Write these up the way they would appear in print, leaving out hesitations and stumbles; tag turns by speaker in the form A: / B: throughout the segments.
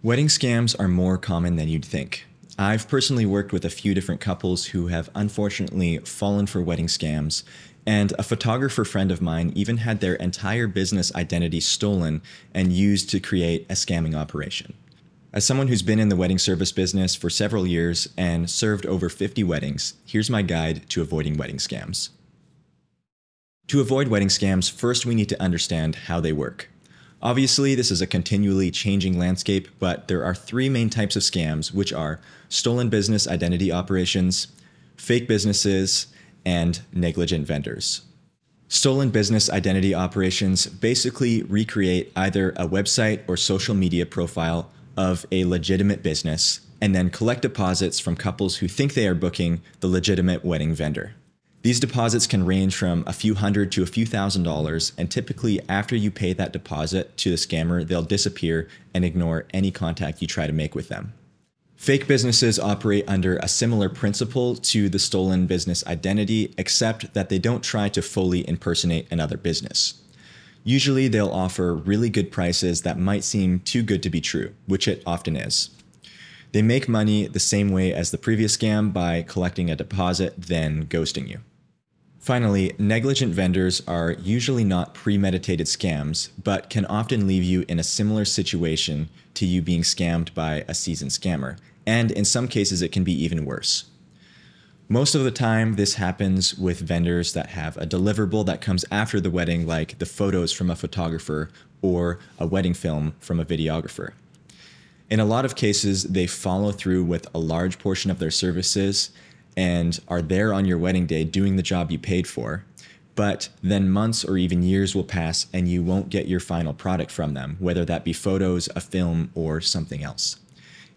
A: Wedding scams are more common than you'd think. I've personally worked with a few different couples who have unfortunately fallen for wedding scams, and a photographer friend of mine even had their entire business identity stolen and used to create a scamming operation. As someone who's been in the wedding service business for several years and served over 50 weddings, here's my guide to avoiding wedding scams. To avoid wedding scams, first we need to understand how they work. Obviously, this is a continually changing landscape, but there are three main types of scams, which are stolen business identity operations, fake businesses, and negligent vendors. Stolen business identity operations basically recreate either a website or social media profile of a legitimate business and then collect deposits from couples who think they are booking the legitimate wedding vendor. These deposits can range from a few hundred to a few $1,000s, and typically after you pay that deposit to the scammer, they'll disappear and ignore any contact you try to make with them. Fake businesses operate under a similar principle to the stolen business identity, except that they don't try to fully impersonate another business. Usually they'll offer really good prices that might seem too good to be true, which it often is. They make money the same way as the previous scam by collecting a deposit, then ghosting you. Finally, negligent vendors are usually not premeditated scams, but can often leave you in a similar situation to you being scammed by a seasoned scammer, and in some cases it can be even worse. Most of the time, this happens with vendors that have a deliverable that comes after the wedding, like the photos from a photographer or a wedding film from a videographer. In a lot of cases, they follow through with a large portion of their services and are there on your wedding day doing the job you paid for, but then months or even years will pass and you won't get your final product from them, whether that be photos, a film, or something else.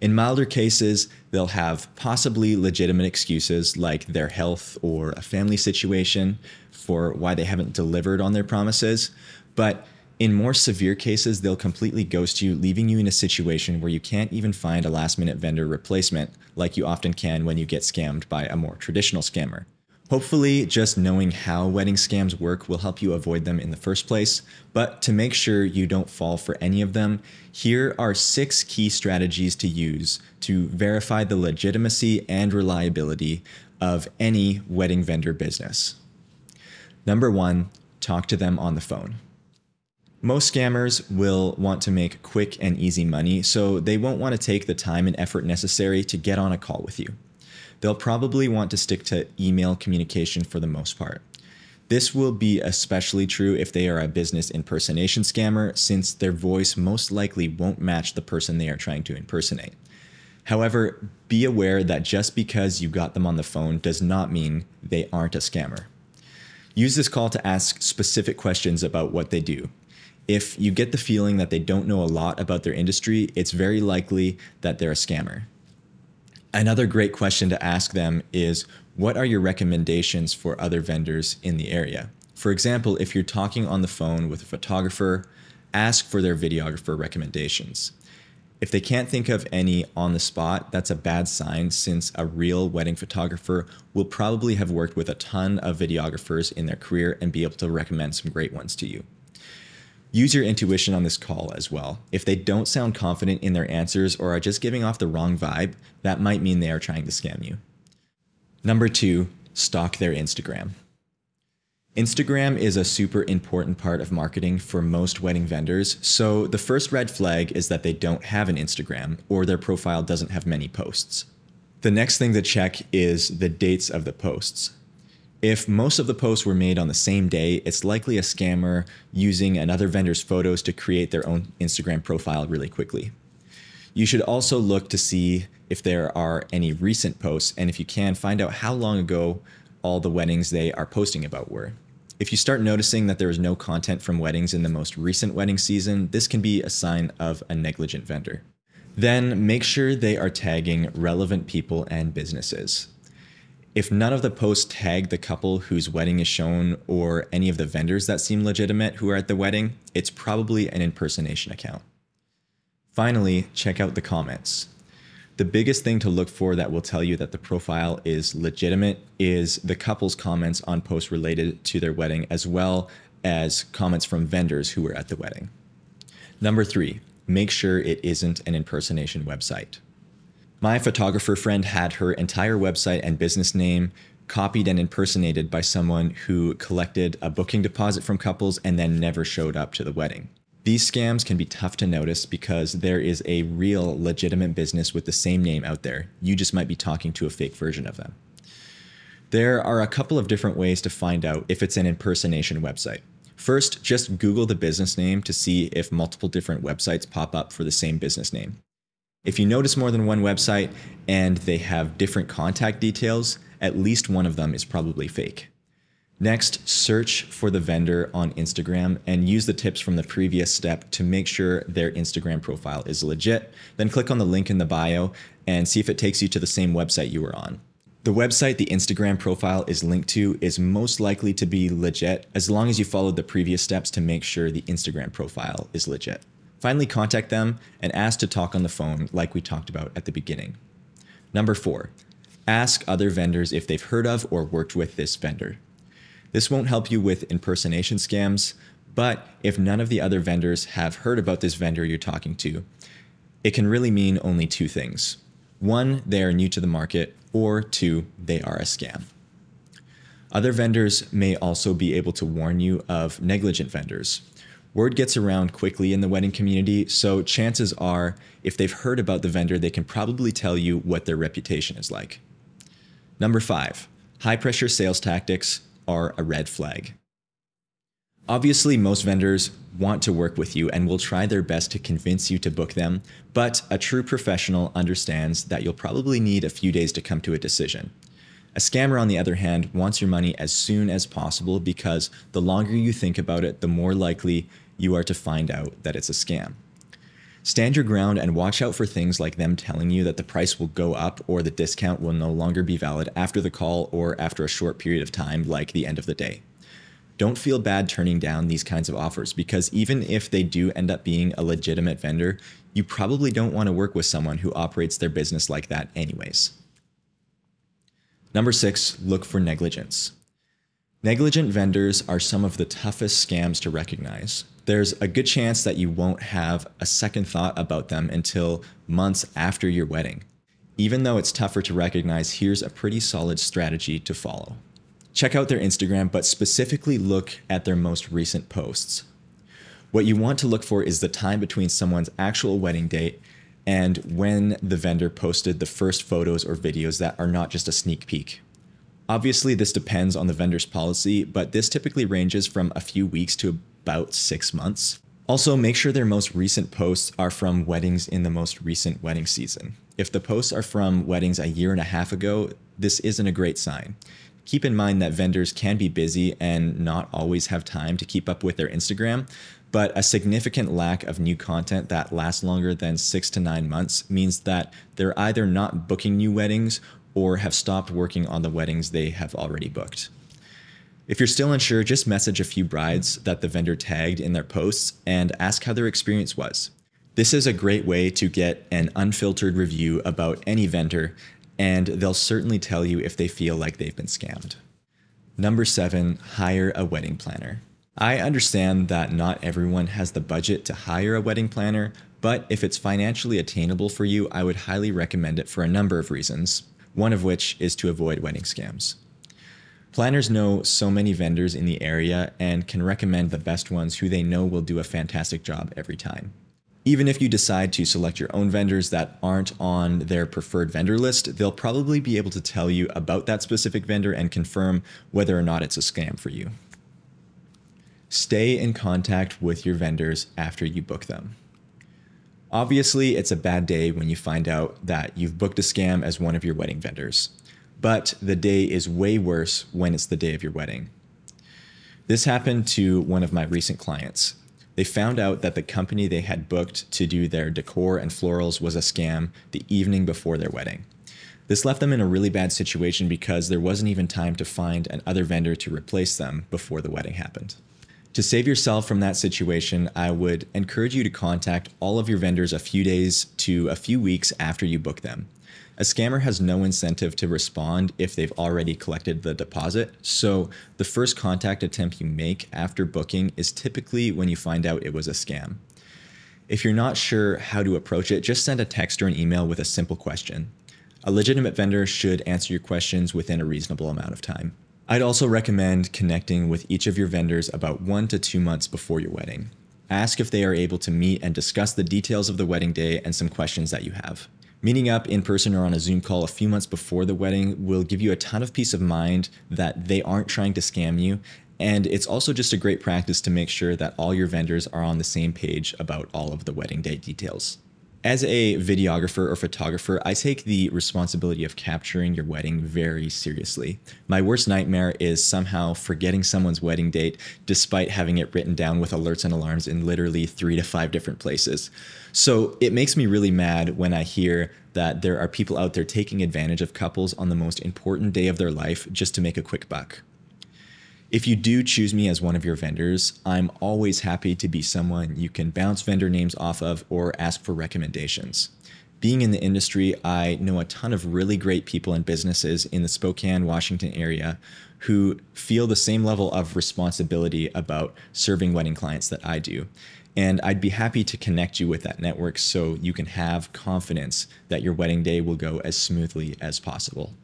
A: In milder cases, they'll have possibly legitimate excuses like their health or a family situation for why they haven't delivered on their promises, but in more severe cases, they'll completely ghost you, leaving you in a situation where you can't even find a last-minute vendor replacement like you often can when you get scammed by a more traditional scammer. Hopefully, just knowing how wedding scams work will help you avoid them in the first place, but to make sure you don't fall for any of them, here are 6 key strategies to use to verify the legitimacy and reliability of any wedding vendor business. Number 1, talk to them on the phone. Most scammers will want to make quick and easy money, so they won't want to take the time and effort necessary to get on a call with you. They'll probably want to stick to email communication for the most part. This will be especially true if they are a business impersonation scammer, since their voice most likely won't match the person they are trying to impersonate. However, be aware that just because you got them on the phone does not mean they aren't a scammer. Use this call to ask specific questions about what they do. If you get the feeling that they don't know a lot about their industry, it's very likely that they're a scammer. Another great question to ask them is, what are your recommendations for other vendors in the area? For example, if you're talking on the phone with a photographer, ask for their videographer recommendations. If they can't think of any on the spot, that's a bad sign, since a real wedding photographer will probably have worked with a ton of videographers in their career and be able to recommend some great ones to you. Use your intuition on this call as well. If they don't sound confident in their answers or are just giving off the wrong vibe, that might mean they are trying to scam you. Number 2, stalk their Instagram. Instagram is a super important part of marketing for most wedding vendors, so the first red flag is that they don't have an Instagram or their profile doesn't have many posts. The next thing to check is the dates of the posts. If most of the posts were made on the same day, it's likely a scammer using another vendor's photos to create their own Instagram profile really quickly. You should also look to see if there are any recent posts, and if you can, find out how long ago all the weddings they are posting about were. If you start noticing that there is no content from weddings in the most recent wedding season, this can be a sign of a negligent vendor. Then make sure they are tagging relevant people and businesses. If none of the posts tag the couple whose wedding is shown or any of the vendors that seem legitimate who are at the wedding, it's probably an impersonation account. Finally, check out the comments. The biggest thing to look for that will tell you that the profile is legitimate is the couple's comments on posts related to their wedding, as well as comments from vendors who were at the wedding. Number 3, make sure it isn't an impersonation website. My photographer friend had her entire website and business name copied and impersonated by someone who collected a booking deposit from couples and then never showed up to the wedding. These scams can be tough to notice because there is a real legitimate business with the same name out there. You just might be talking to a fake version of them. There are a couple of different ways to find out if it's an impersonation website. First, just Google the business name to see if multiple different websites pop up for the same business name. If you notice more than one website and they have different contact details, at least one of them is probably fake. Next, search for the vendor on Instagram and use the tips from the previous step to make sure their Instagram profile is legit. Then click on the link in the bio and see if it takes you to the same website you were on. The website the Instagram profile is linked to is most likely to be legit as long as you followed the previous steps to make sure the Instagram profile is legit. Finally, contact them and ask to talk on the phone like we talked about at the beginning. Number 4, ask other vendors if they've heard of or worked with this vendor. This won't help you with impersonation scams, but if none of the other vendors have heard about this vendor you're talking to, it can really mean only 2 things. 1, they are new to the market, or 2, they are a scam. Other vendors may also be able to warn you of negligent vendors. Word gets around quickly in the wedding community, so chances are, if they've heard about the vendor, they can probably tell you what their reputation is like. Number 5, high-pressure sales tactics are a red flag. Obviously, most vendors want to work with you and will try their best to convince you to book them, but a true professional understands that you'll probably need a few days to come to a decision. A scammer, on the other hand, wants your money as soon as possible because the longer you think about it, the more likely you are to find out that it's a scam. Stand your ground and watch out for things like them telling you that the price will go up or the discount will no longer be valid after the call or after a short period of time, like the end of the day. Don't feel bad turning down these kinds of offers because even if they do end up being a legitimate vendor, you probably don't want to work with someone who operates their business like that anyways. Number 6, look for negligence. Negligent vendors are some of the toughest scams to recognize. There's a good chance that you won't have a second thought about them until months after your wedding. Even though it's tougher to recognize, here's a pretty solid strategy to follow. Check out their Instagram, but specifically look at their most recent posts. What you want to look for is the time between someone's actual wedding date and when the vendor posted the first photos or videos that are not just a sneak peek. Obviously, this depends on the vendor's policy, but this typically ranges from a few weeks to about 6 months. Also, make sure their most recent posts are from weddings in the most recent wedding season. If the posts are from weddings a year and a half ago, this isn't a great sign. Keep in mind that vendors can be busy and not always have time to keep up with their Instagram, but a significant lack of new content that lasts longer than 6 to 9 months means that they're either not booking new weddings or have stopped working on the weddings they have already booked. If you're still unsure, just message a few brides that the vendor tagged in their posts and ask how their experience was. This is a great way to get an unfiltered review about any vendor, and they'll certainly tell you if they feel like they've been scammed. Number 7, hire a wedding planner. I understand that not everyone has the budget to hire a wedding planner, but if it's financially attainable for you, I would highly recommend it for a number of reasons, one of which is to avoid wedding scams. Planners know so many vendors in the area and can recommend the best ones who they know will do a fantastic job every time. Even if you decide to select your own vendors that aren't on their preferred vendor list, they'll probably be able to tell you about that specific vendor and confirm whether or not it's a scam for you. Stay in contact with your vendors after you book them. Obviously, it's a bad day when you find out that you've booked a scam as one of your wedding vendors, but the day is way worse when it's the day of your wedding. This happened to one of my recent clients. They found out that the company they had booked to do their decor and florals was a scam the evening before their wedding. This left them in a really bad situation because there wasn't even time to find another vendor to replace them before the wedding happened. To save yourself from that situation, I would encourage you to contact all of your vendors a few days to a few weeks after you book them. A scammer has no incentive to respond if they've already collected the deposit, so the first contact attempt you make after booking is typically when you find out it was a scam. If you're not sure how to approach it, just send a text or an email with a simple question. A legitimate vendor should answer your questions within a reasonable amount of time. I'd also recommend connecting with each of your vendors about 1 to 2 months before your wedding. Ask if they are able to meet and discuss the details of the wedding day and some questions that you have. Meeting up in person or on a Zoom call a few months before the wedding will give you a ton of peace of mind that they aren't trying to scam you. And it's also just a great practice to make sure that all your vendors are on the same page about all of the wedding day details. As a videographer or photographer, I take the responsibility of capturing your wedding very seriously. My worst nightmare is somehow forgetting someone's wedding date despite having it written down with alerts and alarms in literally 3 to 5 different places. So it makes me really mad when I hear that there are people out there taking advantage of couples on the most important day of their life just to make a quick buck. If you do choose me as one of your vendors, I'm always happy to be someone you can bounce vendor names off of or ask for recommendations. Being in the industry, I know a ton of really great people and businesses in the Spokane, Washington area who feel the same level of responsibility about serving wedding clients that I do. And I'd be happy to connect you with that network so you can have confidence that your wedding day will go as smoothly as possible.